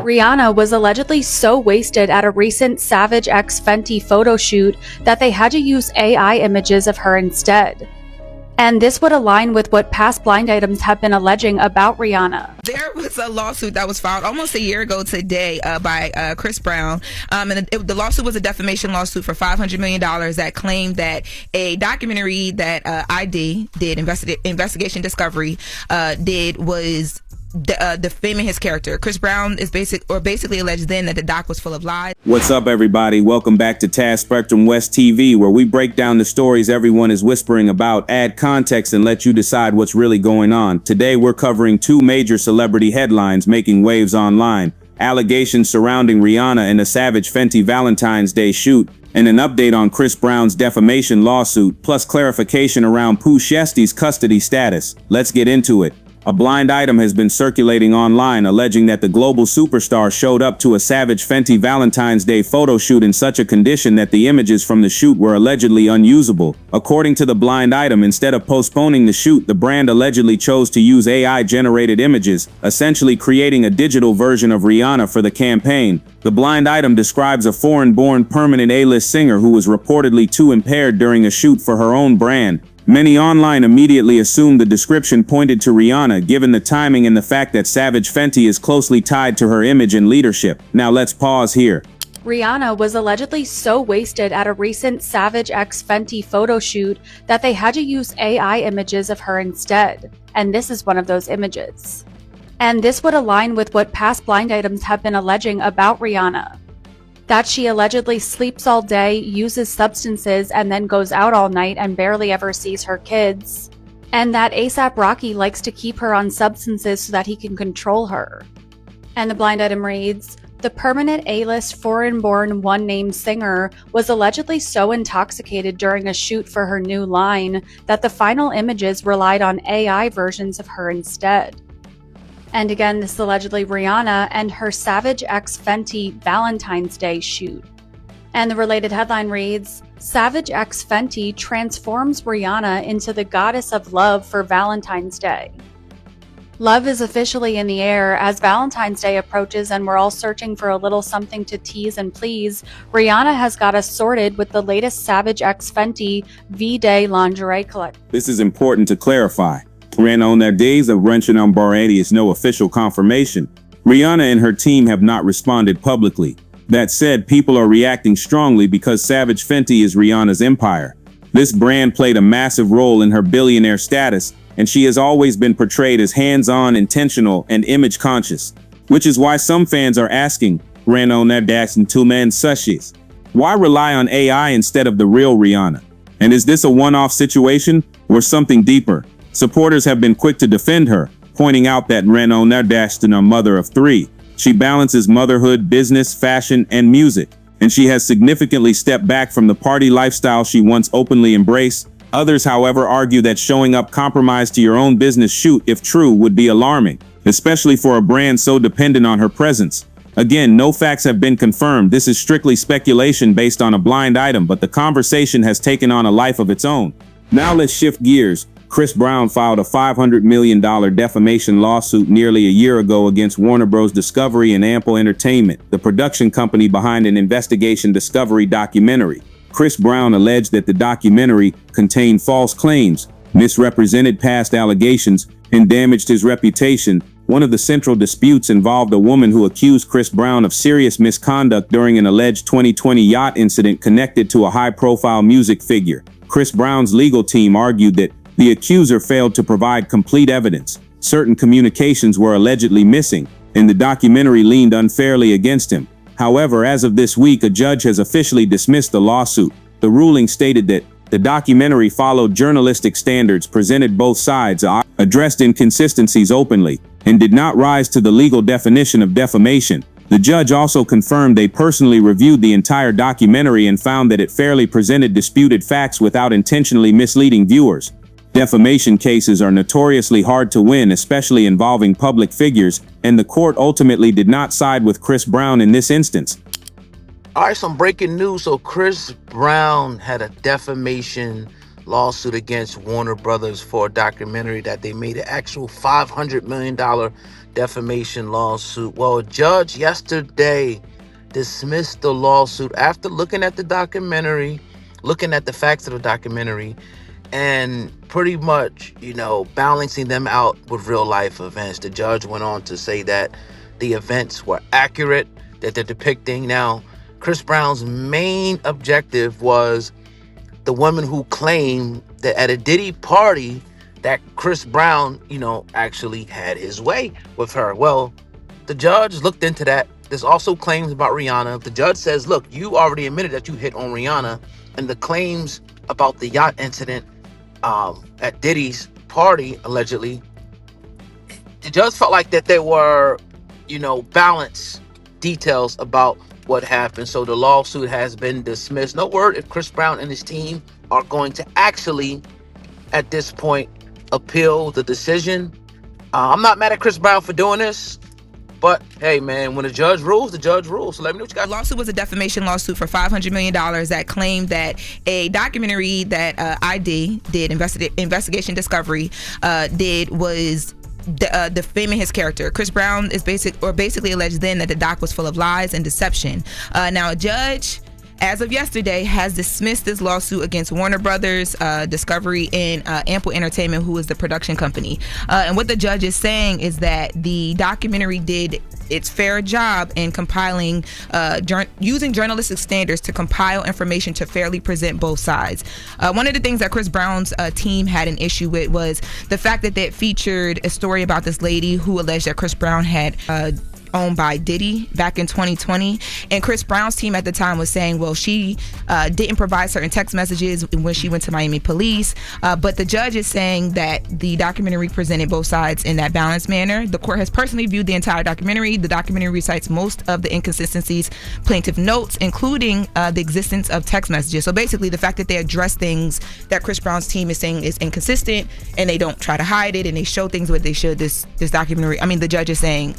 Rihanna was allegedly so wasted at a recent Savage X Fenty photo shoot that they had to use AI images of her instead. And this would align with what past blind items have been alleging about Rihanna. There was a lawsuit that was filed almost a year ago today by Chris Brown. And the lawsuit was a defamation lawsuit for $500 million that claimed that a documentary that ID did, Investigation Discovery, was defaming his character. Chris Brown is basically alleged then that the doc was full of lies. What's up, everybody? Welcome back to Taspectrum West TV, where we break down the stories everyone is whispering about, add context, and let you decide what's really going on. Today, we're covering two major celebrity headlines making waves online: allegations surrounding Rihanna and the Savage Fenty Valentine's Day shoot, and an update on Chris Brown's defamation lawsuit, plus clarification around Pu Shiesty's custody status. Let's get into it. A blind item has been circulating online alleging that the global superstar showed up to a Savage Fenty Valentine's Day photo shoot in such a condition that the images from the shoot were allegedly unusable. According to the blind item, instead of postponing the shoot, the brand allegedly chose to use AI-generated images, essentially creating a digital version of Rihanna for the campaign. The blind item describes a foreign-born permanent A-list singer who was reportedly too impaired during a shoot for her own brand. Many online immediately assumed the description pointed to Rihanna, given the timing and the fact that Savage Fenty is closely tied to her image and leadership. Now let's pause here. Rihanna was allegedly so wasted at a recent Savage X Fenty photo shoot that they had to use AI images of her instead. And this is one of those images. And this would align with what past blind items have been alleging about Rihanna: that she allegedly sleeps all day, uses substances, and then goes out all night and barely ever sees her kids. And that A$AP Rocky likes to keep her on substances so that he can control her. And the blind item reads, the permanent A-list foreign-born one-name singer was allegedly so intoxicated during a shoot for her new line that the final images relied on AI versions of her instead. And again, this is allegedly Rihanna and her Savage X Fenty Valentine's Day shoot. And the related headline reads, Savage X Fenty transforms Rihanna into the goddess of love for Valentine's Day. Love is officially in the air as Valentine's Day approaches and we're all searching for a little something to tease and please. Rihanna has got us sorted with the latest Savage X Fenty V-Day lingerie collection. This is important to clarify. Ran on their days of wrenching on Barady is no official confirmation. Rihanna and her team have not responded publicly. That said, people are reacting strongly because Savage Fenty is Rihanna's empire. This brand played a massive role in her billionaire status, and she has always been portrayed as hands-on, intentional, and image-conscious. Which is why some fans are asking, ran on their dash and two-man sushies, why rely on AI instead of the real Rihanna? And is this a one-off situation or something deeper? Supporters have been quick to defend her, pointing out that Rihanna Nardashton, a mother of three. She balances motherhood, business, fashion, and music, and she has significantly stepped back from the party lifestyle she once openly embraced. Others, however, argue that showing up compromised to your own business shoot, if true, would be alarming, especially for a brand so dependent on her presence. Again, no facts have been confirmed. This is strictly speculation based on a blind item, but the conversation has taken on a life of its own. Now let's shift gears. Chris Brown filed a $500 million defamation lawsuit nearly a year ago against Warner Bros. Discovery and Ample Entertainment, the production company behind an Investigation Discovery documentary. Chris Brown alleged that the documentary contained false claims, misrepresented past allegations, and damaged his reputation. One of the central disputes involved a woman who accused Chris Brown of serious misconduct during an alleged 2020 yacht incident connected to a high-profile music figure. Chris Brown's legal team argued that the accuser failed to provide complete evidence. Certain communications were allegedly missing, and the documentary leaned unfairly against him. However, as of this week, a judge has officially dismissed the lawsuit. The ruling stated that the documentary followed journalistic standards, presented both sides, addressed inconsistencies openly, and did not rise to the legal definition of defamation. The judge also confirmed they personally reviewed the entire documentary and found that it fairly presented disputed facts without intentionally misleading viewers. Defamation cases are notoriously hard to win, especially involving public figures, and the court ultimately did not side with Chris Brown in this instance. All right, some breaking news. So Chris Brown had a defamation lawsuit against Warner Brothers for a documentary that they made, an actual $500 million defamation lawsuit. Well, a judge yesterday dismissed the lawsuit after looking at the documentary, looking at the facts of the documentary, and pretty much, balancing them out with real life events. The judge went on to say that the events were accurate, that they're depicting. Now, Chris Brown's main objective was the woman who claimed that at a Diddy party that Chris Brown, actually had his way with her. Well, the judge looked into that. There's also claims about Rihanna. The judge says, look, you already admitted that you hit on Rihanna, and the claims about the yacht incident at Diddy's party, allegedly, the judge felt like that there were, balanced details about what happened. So the lawsuit has been dismissed. No word if Chris Brown and his team are going to actually, at this point, appeal the decision. I'm not mad at Chris Brown for doing this, but hey, man, when the judge rules, the judge rules. So let me know what you got. The lawsuit was a defamation lawsuit for $500 million that claimed that a documentary that ID did, Investigation Discovery, did was defaming his character. Chris Brown is basically alleged then that the doc was full of lies and deception. Now, a judge, as of yesterday, has dismissed this lawsuit against Warner Brothers, Discovery, and Ample Entertainment, who is the production company. And what the judge is saying is that the documentary did its fair job in compiling, using journalistic standards to compile information to fairly present both sides. One of the things that Chris Brown's team had an issue with was the fact that they featured a story about this lady who alleged that Chris Brown had owned by Diddy back in 2020, and Chris Brown's team at the time was saying, well, she didn't provide certain text messages when she went to Miami police, but the judge is saying that the documentary presented both sides in that balanced manner. The court has personally viewed the entire documentary. The documentary recites most of the inconsistencies plaintiff notes, including the existence of text messages. So basically, the fact that they address things that Chris Brown's team is saying is inconsistent, and they don't try to hide it, and they show things what they should. This documentary, the judge is saying,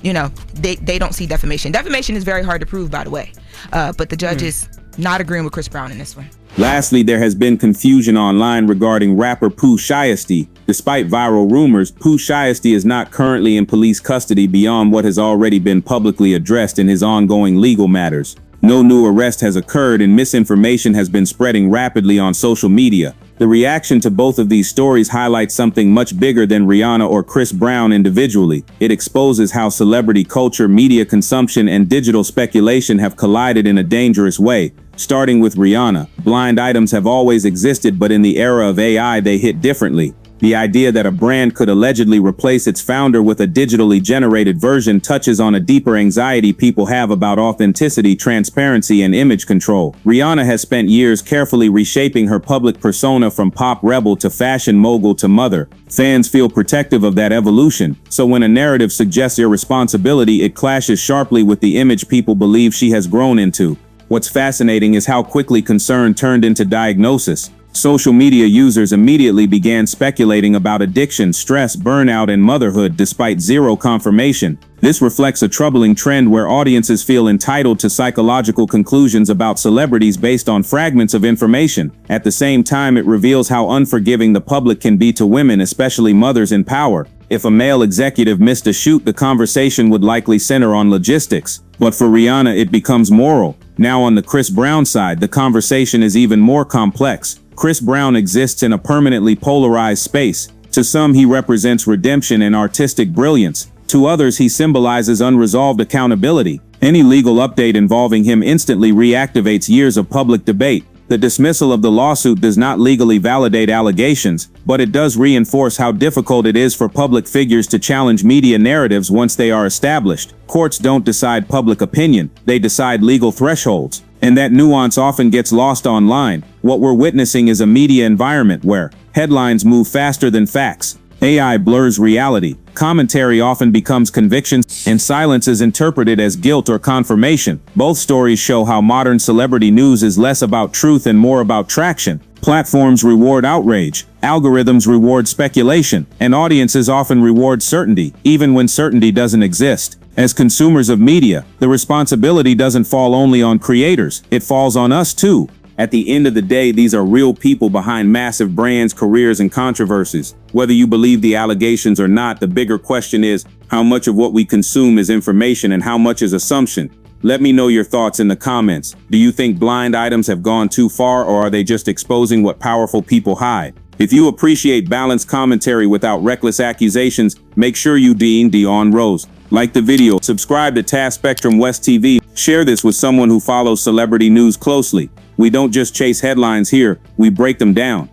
they don't see defamation. Defamation is very hard to prove, by the way. But the judge is not agreeing with Chris Brown in this one. Lastly, there has been confusion online regarding rapper Pu Shiesty. Despite viral rumors, Pu Shiesty is not currently in police custody beyond what has already been publicly addressed in his ongoing legal matters. No new arrest has occurred, and misinformation has been spreading rapidly on social media. The reaction to both of these stories highlights something much bigger than Rihanna or Chris Brown individually. It exposes how celebrity culture, media consumption, and digital speculation have collided in a dangerous way. Starting with Rihanna, blind items have always existed, but in the era of AI, they hit differently. The idea that a brand could allegedly replace its founder with a digitally generated version touches on a deeper anxiety people have about authenticity, transparency, and image control. Rihanna has spent years carefully reshaping her public persona from pop rebel to fashion mogul to mother. Fans feel protective of that evolution, so when a narrative suggests irresponsibility, it clashes sharply with the image people believe she has grown into. What's fascinating is how quickly concern turned into diagnosis. Social media users immediately began speculating about addiction, stress, burnout, and motherhood despite zero confirmation. This reflects a troubling trend where audiences feel entitled to psychological conclusions about celebrities based on fragments of information. At the same time, it reveals how unforgiving the public can be to women, especially mothers in power. If a male executive missed a shoot, the conversation would likely center on logistics. But for Rihanna, it becomes moral. Now on the Chris Brown side, the conversation is even more complex. Chris Brown exists in a permanently polarized space. To some, he represents redemption and artistic brilliance. To others, he symbolizes unresolved accountability. Any legal update involving him instantly reactivates years of public debate. The dismissal of the lawsuit does not legally validate allegations, but it does reinforce how difficult it is for public figures to challenge media narratives once they are established. Courts don't decide public opinion, they decide legal thresholds. And that nuance often gets lost online. What we're witnessing is a media environment where headlines move faster than facts. AI blurs reality. Commentary often becomes conviction, and silence is interpreted as guilt or confirmation. Both stories show how modern celebrity news is less about truth and more about traction. Platforms reward outrage, algorithms reward speculation, and audiences often reward certainty, even when certainty doesn't exist. As consumers of media, the responsibility doesn't fall only on creators, it falls on us too. At the end of the day, these are real people behind massive brands, careers, and controversies. Whether you believe the allegations or not, the bigger question is, how much of what we consume is information and how much is assumption? Let me know your thoughts in the comments. Do you think blind items have gone too far, or are they just exposing what powerful people hide? If you appreciate balanced commentary without reckless accusations, make sure you D on Rose. Like the video, subscribe to Taspectrum West TV, share this with someone who follows celebrity news closely. We don't just chase headlines here, we break them down.